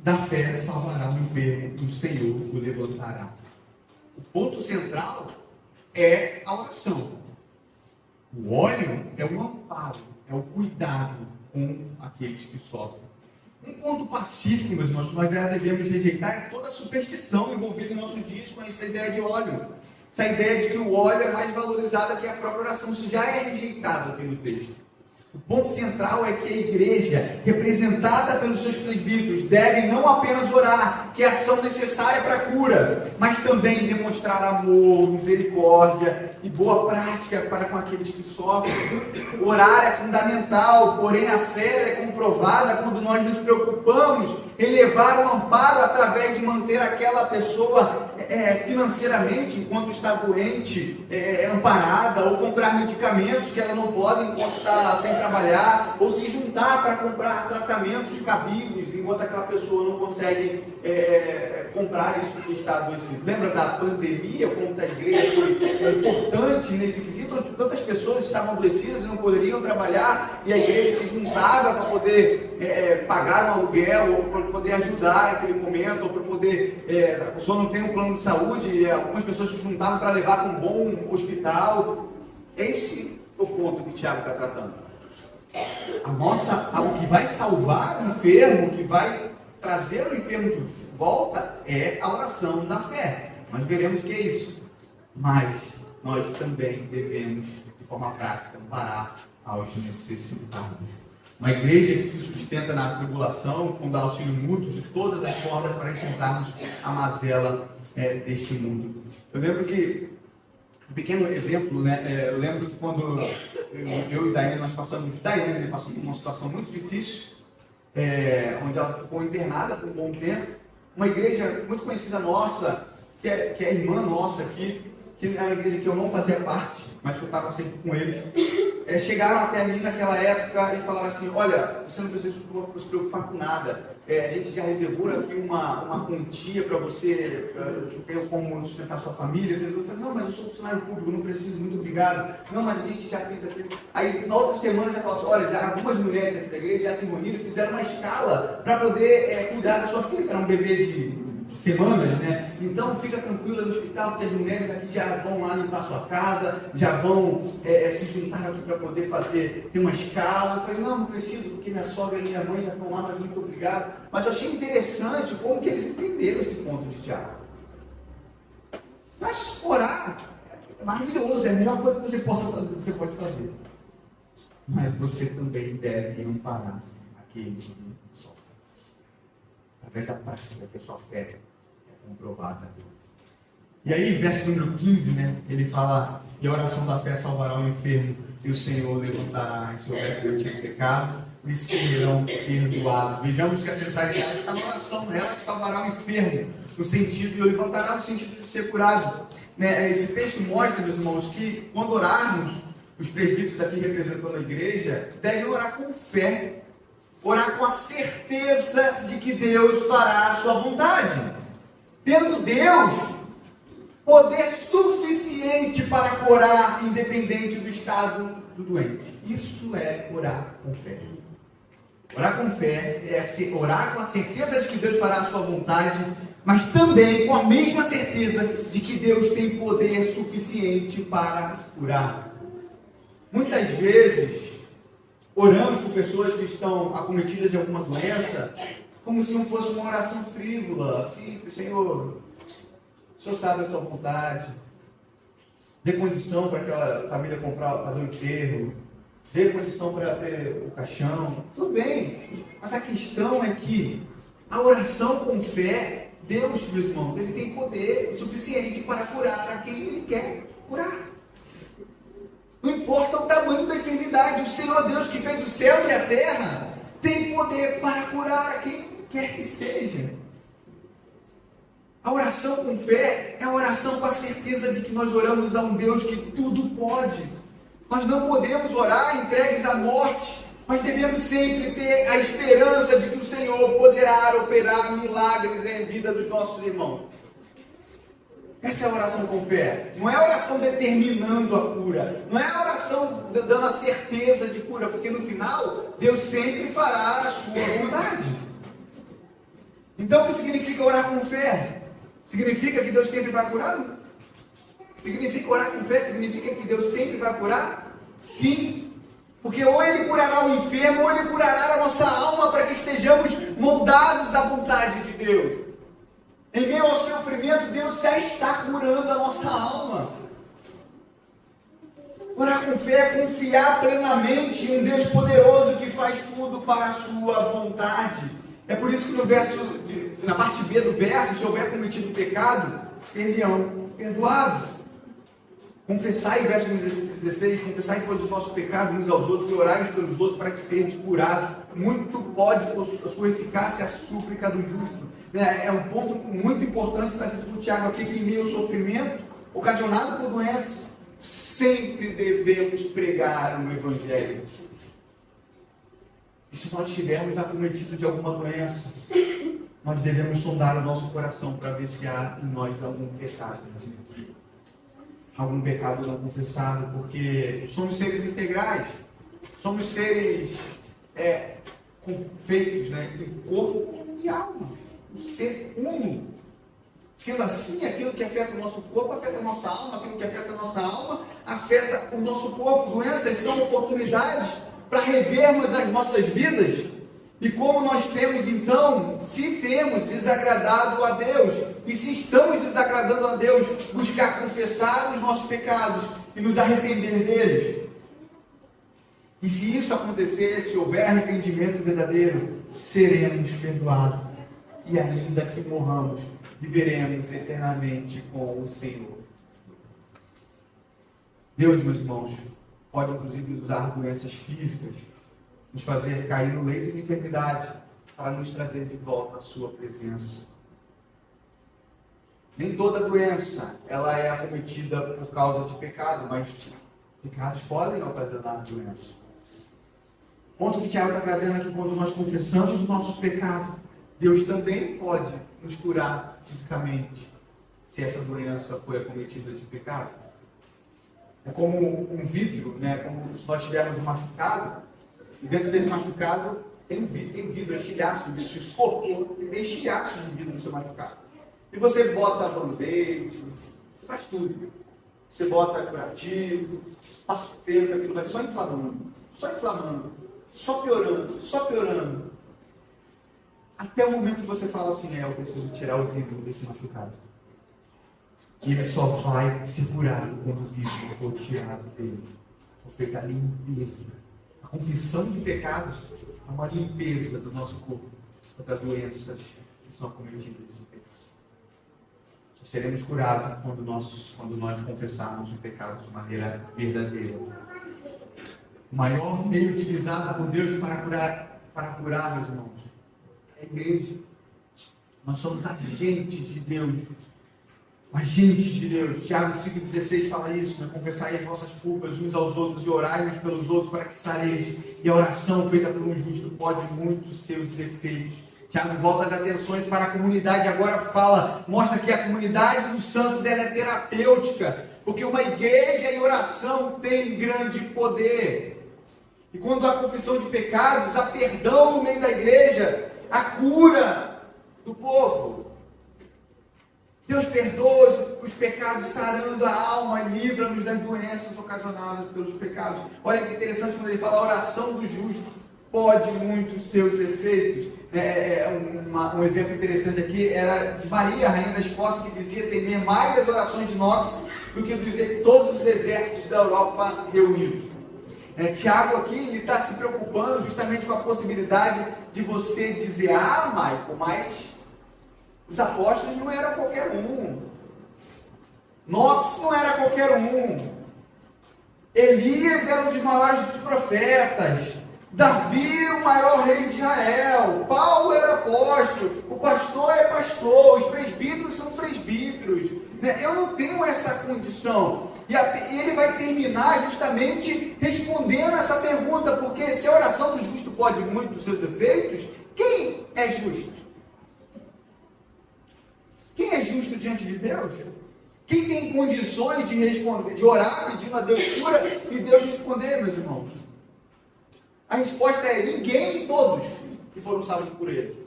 B: da fé salvará o enfermo, e o Senhor o levantará. O ponto central é a oração. O óleo é o amparo, é o cuidado com aqueles que sofrem. Um ponto pacífico, meus irmãos, nós já devemos rejeitar é toda a superstição envolvida em nossos dias com essa ideia de óleo. Essa ideia de que o óleo é mais valorizado que a própria oração. Isso já é rejeitado aqui no texto. O ponto central é que a igreja, representada pelos seus presbíteros, deve não apenas orar, que é a ação necessária para a cura, mas também demonstrar amor, misericórdia e boa prática para com aqueles que sofrem. Orar é fundamental, porém a fé é comprovada quando nós nos preocupamos em levar o amparo através de manter aquela pessoa financeiramente, enquanto está doente, amparada, ou comprar medicamentos que ela não pode enquanto está sem trabalhar, ou se juntar para comprar tratamentos cabíveis, enquanto aquela pessoa não consegue comprar isso que está adoecido. Lembra da pandemia, como a igreja foi importante nesse quesito, onde tantas pessoas estavam adoecidas e não poderiam trabalhar, e a igreja se juntava para poder pagar um aluguel, ou para poder ajudar naquele momento, ou para poder, a pessoa não tem um plano de saúde, e algumas pessoas se juntavam para levar para um bom hospital. Esse é o ponto que o Tiago está tratando. O que vai salvar o enfermo, o que vai trazer o enfermo de volta é a oração da fé. Nós veremos que é isso. Mas nós também devemos, de forma prática, amparar aos necessitados. Uma igreja que se sustenta na tribulação, com auxílio mútuo de todas as formas para enfrentarmos a mazela deste mundo. Eu lembro que Um pequeno exemplo, né? Eu lembro que quando eu e Daiane, nós passamos, Daiane passou por uma situação muito difícil, onde ela ficou internada por um bom tempo. Uma igreja muito conhecida nossa, que é irmã nossa aqui, que era uma igreja que eu não fazia parte, mas que eu estava sempre com eles, chegaram até mim naquela época e falaram assim: olha, você não precisa se preocupar com nada, a gente já reservou aqui uma quantia para você ter como sustentar sua família. Eu falei: não, mas eu sou funcionário público, não preciso, muito obrigado. Não, mas a gente já fez aquilo. Aí na outra semana já falou assim: olha, já algumas mulheres aqui da igreja já se reuniram e fizeram uma escala para poder cuidar da sua filha, que era um bebê de semanas, né? Então fica tranquila no hospital, porque as mulheres aqui já vão lá limpar sua casa, já vão se juntar aqui para poder ter uma escala. Eu falei: não preciso, porque minha sogra e minha mãe já estão lá, mas muito obrigado. Mas eu achei interessante como que eles entenderam esse ponto de Tiago. Mas orar é maravilhoso, é a melhor coisa que você pode fazer. Mas você também deve amparar aquele que sofre. Através da prática que a sua fé é comprovada. E aí, verso número 15, né? Ele fala: e a oração da fé salvará o enfermo, e o Senhor levantará, e se houver cometido pecado, eles serão perdoados. Vejamos que a centralidade está na oração, ela que salvará o enfermo, no sentido de levantará, no sentido de ser curado. Né? Esse texto mostra, meus irmãos, que quando orarmos, os presbíteros aqui representando a igreja devem orar com fé. Orar com a certeza de que Deus fará a sua vontade. Tendo Deus poder suficiente para curar, independente do estado do doente. Isso é orar com fé. Orar com fé é orar com a certeza de que Deus fará a sua vontade, mas também com a mesma certeza de que Deus tem poder suficiente para curar. Muitas vezes, oramos por pessoas que estão acometidas de alguma doença, como se não fosse uma oração frívola, simples: Senhor, o Senhor sabe a sua vontade, dê condição para aquela família fazer um enterro, dê condição para ter o caixão. Tudo bem, mas a questão é que a oração com fé, Deus, meus irmãos, Ele tem poder suficiente para curar a quem Ele quer curar. Não importa o tamanho da enfermidade, o Senhor Deus que fez os céus e a terra tem poder para curar a quem quer que seja. A oração com fé é a oração com a certeza de que nós oramos a um Deus que tudo pode. Nós não podemos orar entregues à morte, mas devemos sempre ter a esperança de que o Senhor poderá operar milagres em vida dos nossos irmãos. Essa é a oração com fé. Não é a oração determinando a cura. Não é a oração dando a certeza de cura. Porque no final, Deus sempre fará a sua vontade. Então, o que significa orar com fé? Significa que Deus sempre vai curar? Significa orar com fé? Significa que Deus sempre vai curar? Sim. Porque ou Ele curará o enfermo, ou Ele curará a nossa alma para que estejamos moldados à vontade de Deus. Em meio ao sofrimento, Deus já está curando a nossa alma. Orar com fé é confiar plenamente em um Deus poderoso que faz tudo para a sua vontade. É por isso que na parte B do verso, se houver cometido pecado, seriam perdoados. Confessai, verso 16, confessai depois os nossos pecados uns aos outros e orai uns pelos outros para que sejam curados. Muito pode, por sua eficácia, a súplica do justo. É um ponto muito importante trazido por Tiago aqui, que em meio ao sofrimento ocasionado por doença, sempre devemos pregar o Evangelho. E se nós estivermos acometidos de alguma doença, nós devemos sondar o nosso coração para ver se há em nós algum pecado. Algum pecado não confessado, porque somos seres integrais, somos seres feitos, né, em corpo e alma, um ser único. Sendo assim, aquilo que afeta o nosso corpo afeta a nossa alma, aquilo que afeta a nossa alma afeta o nosso corpo. Doenças são oportunidades para revermos as nossas vidas. E como nós temos então, se temos desagradado a Deus, e se estamos desagradando a Deus, buscar confessar os nossos pecados e nos arrepender deles. E se isso acontecer, se houver arrependimento verdadeiro, seremos perdoados. E ainda que morramos, viveremos eternamente com o Senhor. Deus, meus irmãos, pode inclusive usar doenças físicas, nos fazer cair no leito de enfermidade, para nos trazer de volta à sua presença. Nem toda doença ela é acometida por causa de pecado, mas pecados podem ocasionar doença. O ponto que Tiago está trazendo aqui, quando nós confessamos o nosso pecado, Deus também pode nos curar fisicamente, se essa doença foi acometida de pecado. É como um vidro, né? Como se nós tivermos um machucado, e dentro desse machucado tem vidro, é estilhaço, se escortou, e tem estilhaço de vidro no seu machucado. E você bota band-aid, faz tudo. Você bota curativo, passa o tempo, aquilo vai só inflamando, só piorando. Até o momento que você fala assim, eu preciso tirar o vidro desse machucado. E ele só vai se curar quando o vidro for tirado dele. For feita a limpeza. A confissão de pecados é uma limpeza do nosso corpo das doenças que são cometidas em pecados. Seremos curados quando nós confessarmos o pecado de maneira verdadeira. O maior meio utilizado por Deus para curar, meus irmãos, é a igreja. Nós somos agentes de Deus. Agentes de Deus. Tiago 5,16 fala isso, né? Confessai as vossas culpas uns aos outros e orai uns pelos outros para que sareis. E a oração feita por um justo pode muito seus efeitos. Tiago volta as atenções para a comunidade, agora mostra que a comunidade dos santos ela é terapêutica, porque uma igreja em oração tem grande poder. E quando há confissão de pecados, há perdão no meio da igreja, a cura do povo. Deus perdoa os pecados, sarando a alma e livra-nos das doenças ocasionadas pelos pecados. Olha que interessante quando ele fala a oração do justo pode muito seus efeitos. Um exemplo interessante aqui era de Maria, a rainha da Escócia, que dizia temer mais as orações de Knox do que dizer todos os exércitos da Europa reunidos. Tiago aqui está se preocupando justamente com a possibilidade de você dizer, Michael, mas os apóstolos não eram qualquer um. Knox não era qualquer um. Elias era um dos maiores dos profetas. Davi, o maior rei de Israel. Paulo era apóstolo. O pastor é pastor. Os presbíteros são presbíteros. Eu não tenho essa condição. E ele vai terminar justamente respondendo essa pergunta, porque se a oração do justo pode muito os seus efeitos, quem é justo? Quem é justo diante de Deus? Quem tem condições de responder, de orar pedindo a Deus cura e Deus responder, meus irmãos? A resposta é ninguém e todos que foram salvos por ele.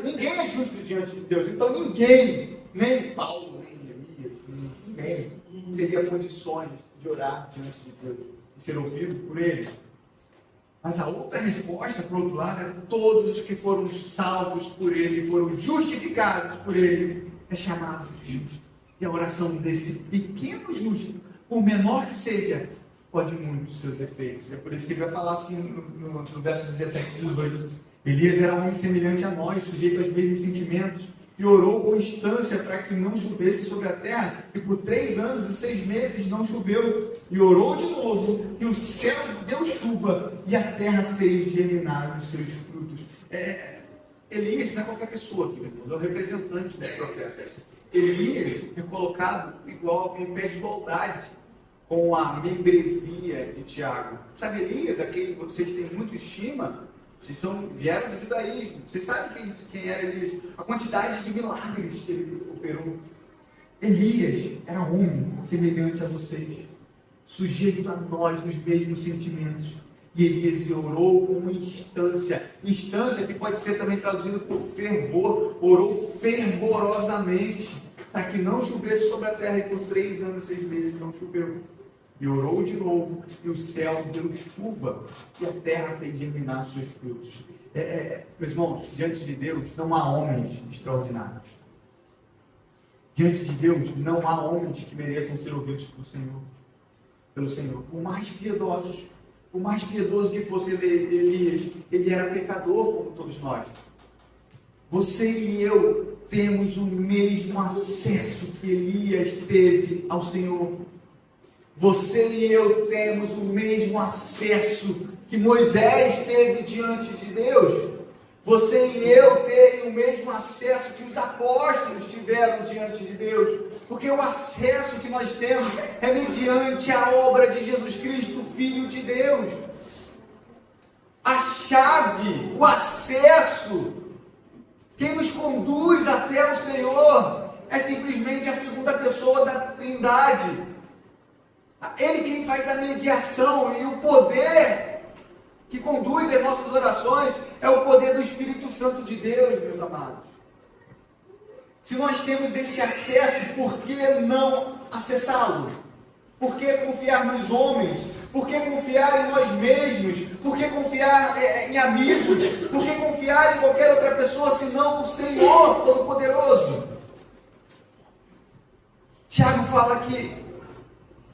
B: Ninguém é justo diante de Deus. Então ninguém, nem Paulo, nem Elias, ninguém teria condições de orar diante de Deus e ser ouvido por ele. Mas a outra resposta, por outro lado, é todos os que foram salvos por ele, foram justificados por ele, é chamado de justo. E a oração desse pequeno justo, por menor que seja, pode muito seus efeitos. É por isso que ele vai falar assim no verso 17 e 18. Elias era um homem semelhante a nós, sujeito aos mesmos sentimentos, e orou com instância para que não chovesse sobre a terra, e por 3 anos e 6 meses não choveu. E orou de novo, e o céu deu chuva, e a terra fez germinar os seus frutos. Elias não é qualquer pessoa aqui, meu irmão, é o representante dos profetas. Elias é colocado igual com pé de igualdade com a membresia de Tiago. Sabe Elias, aquele que vocês têm muita estima? Vocês vieram do judaísmo. Vocês sabem quem era Elias? A quantidade de milagres que ele operou. Elias era homem semelhante a vocês, sujeito a nós nos mesmos sentimentos. E Elias orou com instância. Instância que pode ser também traduzido por fervor. Orou fervorosamente para que não chovesse sobre a terra, e por 3 anos e 6 meses não choveu. E orou de novo, e o céu deu chuva, e a terra fez germinar seus frutos. Meus irmãos, diante de Deus não há homens extraordinários. Diante de Deus não há homens que mereçam ser ouvidos pelo Senhor. Por mais piedoso que fosse Elias, ele era pecador como todos nós. Você e eu temos o mesmo acesso que Elias teve ao Senhor. Você e eu temos o mesmo acesso que Moisés teve diante de Deus. Você e eu temos o mesmo acesso que os apóstolos tiveram diante de Deus. Porque o acesso que nós temos é mediante a obra de Jesus Cristo, Filho de Deus. A chave, o acesso, quem nos conduz até o Senhor é simplesmente a segunda pessoa da Trindade. Ele quem faz a mediação, e o poder que conduz as nossas orações é o poder do Espírito Santo de Deus, meus amados. Se nós temos esse acesso, por que não acessá-lo? Por que confiar nos homens? Por que confiar em nós mesmos? Por que confiar em amigos? Por que confiar em qualquer outra pessoa senão o Senhor Todo-Poderoso? Tiago fala que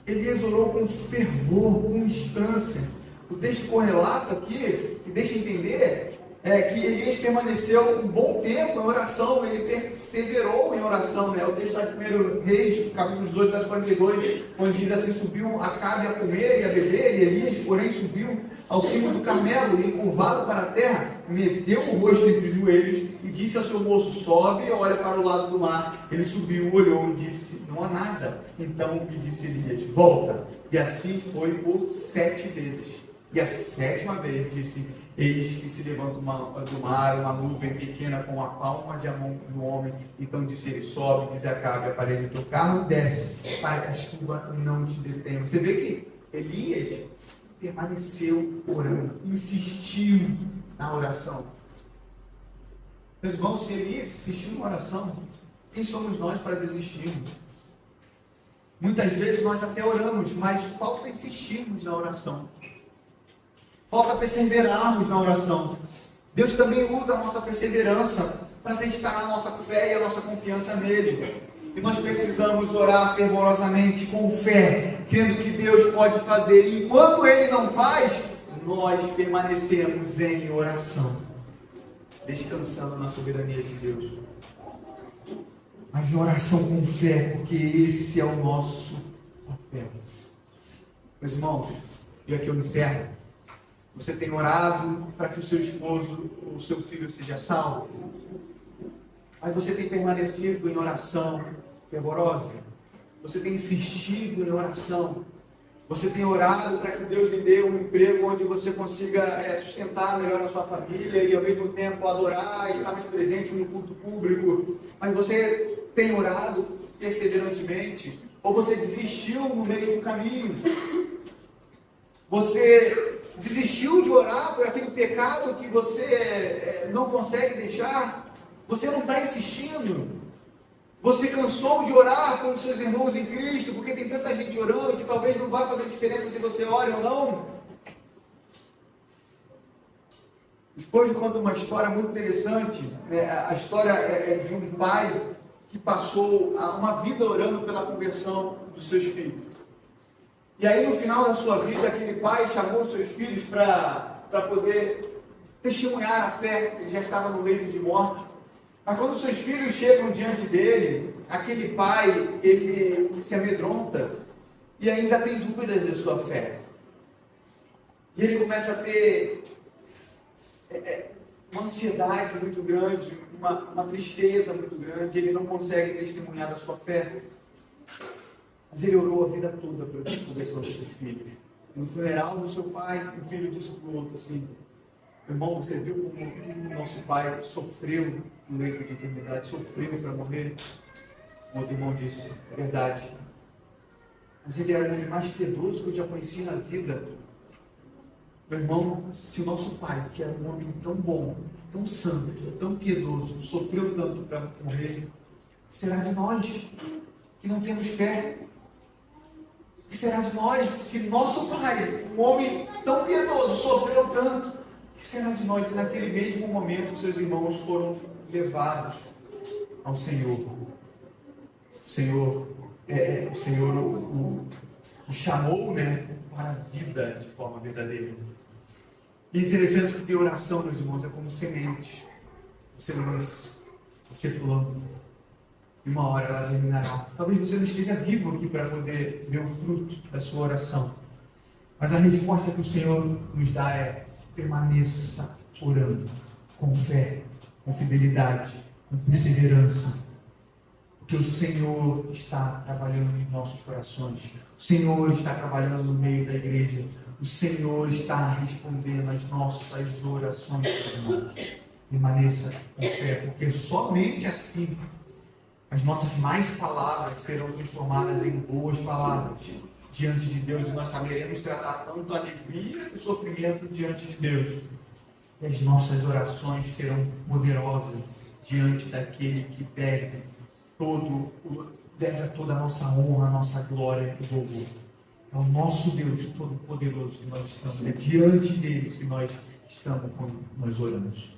B: Elias orou com fervor, com instância. O texto correlato aqui, que deixa entender, que Elias permaneceu um bom tempo em oração, ele perseverou em oração, né? O texto está de 1 Reis, capítulo 18, verso 42, onde diz assim: subiu Acabe a comer e a beber, e Elias, porém, subiu ao cimo do Carmelo, e encurvado para a terra, meteu o rosto entre os joelhos, e disse ao seu moço: sobe e olha para o lado do mar. Ele subiu, olhou e disse: não há nada. Então lhe disse Elias: volta. E assim foi por 7 vezes. E a 7ª vez disse: eis que se levanta do mar uma nuvem pequena com a palma de mão do homem. Então disse ele: sobe, diz Acabe, para ele teu carro e desce, para que a chuva não te detenha. Você vê que Elias permaneceu orando, insistiu na oração. Meus irmãos, se Elias insistiu na oração, quem somos nós para desistirmos? Muitas vezes nós até oramos, mas falta insistirmos na oração. Falta perseverarmos na oração. Deus também usa a nossa perseverança para testar a nossa fé e a nossa confiança nele. E nós precisamos orar fervorosamente, com fé, crendo que Deus pode fazer. E enquanto Ele não faz, nós permanecemos em oração, descansando na soberania de Deus. Mas em oração com fé, porque esse é o nosso papel. Meus irmãos, e aqui eu encerro. Você tem orado para que o seu esposo, o seu filho seja salvo? Mas você tem permanecido em oração fervorosa? Você tem insistido em oração? Você tem orado para que Deus lhe dê um emprego onde você consiga sustentar melhor a sua família e ao mesmo tempo adorar, estar mais presente no culto público? Mas você tem orado perseverantemente? Ou você desistiu no meio do caminho? Você desistiu de orar por aquele pecado que você não consegue deixar? Você não está insistindo? Você cansou de orar pelos seus irmãos em Cristo, porque tem tanta gente orando que talvez não vai fazer diferença se você ora ou não? Depois eu conto uma história muito interessante. A história é de um pai que passou uma vida orando pela conversão dos seus filhos. E aí, no final da sua vida, aquele pai chamou os seus filhos para poder testemunhar a fé. Ele já estava no leito de morte. Mas quando os seus filhos chegam diante dele, aquele pai, ele se amedronta e ainda tem dúvidas de sua fé. E ele começa a ter uma ansiedade muito grande, uma tristeza muito grande. Ele não consegue testemunhar da sua fé. Mas ele orou a vida toda pela conversão dos seus filhos. No funeral do seu pai, um filho disse para o outro assim: irmão, você viu como o nosso pai sofreu no leito de enfermidade, sofreu para morrer? O outro irmão disse: é verdade. Mas ele era o homem mais piedoso que eu já conheci na vida. Meu irmão, se o nosso pai, que era um homem tão bom, tão santo, tão piedoso, sofreu tanto para morrer, o que será de nós que não temos fé? O que será de nós se nosso pai, um homem tão piedoso, sofreu tanto? O que será de nós se naquele mesmo momento seus irmãos foram levados ao Senhor? O Senhor o chamou, para a vida de forma verdadeira. E é interessante porque oração, meus irmãos, é como sementes. Você lança, você planta. e uma hora ela germinará. Talvez você não esteja vivo aqui para poder ver o fruto da sua oração. Mas a resposta que o Senhor nos dá é: permaneça orando, com fé, com fidelidade, com perseverança. Porque o Senhor está trabalhando em nossos corações. O Senhor está trabalhando no meio da igreja. O Senhor está respondendo às nossas orações, irmãos. Permaneça com fé, porque somente assim as nossas más palavras serão transformadas em boas palavras diante de Deus, e nós saberemos tratar tanto a alegria e o sofrimento diante de Deus. E as nossas orações serão poderosas diante daquele que deve toda a nossa honra, a nossa glória e louvor. É o nosso Deus Todo-Poderoso que nós estamos, é diante dele que nós estamos quando nós oramos.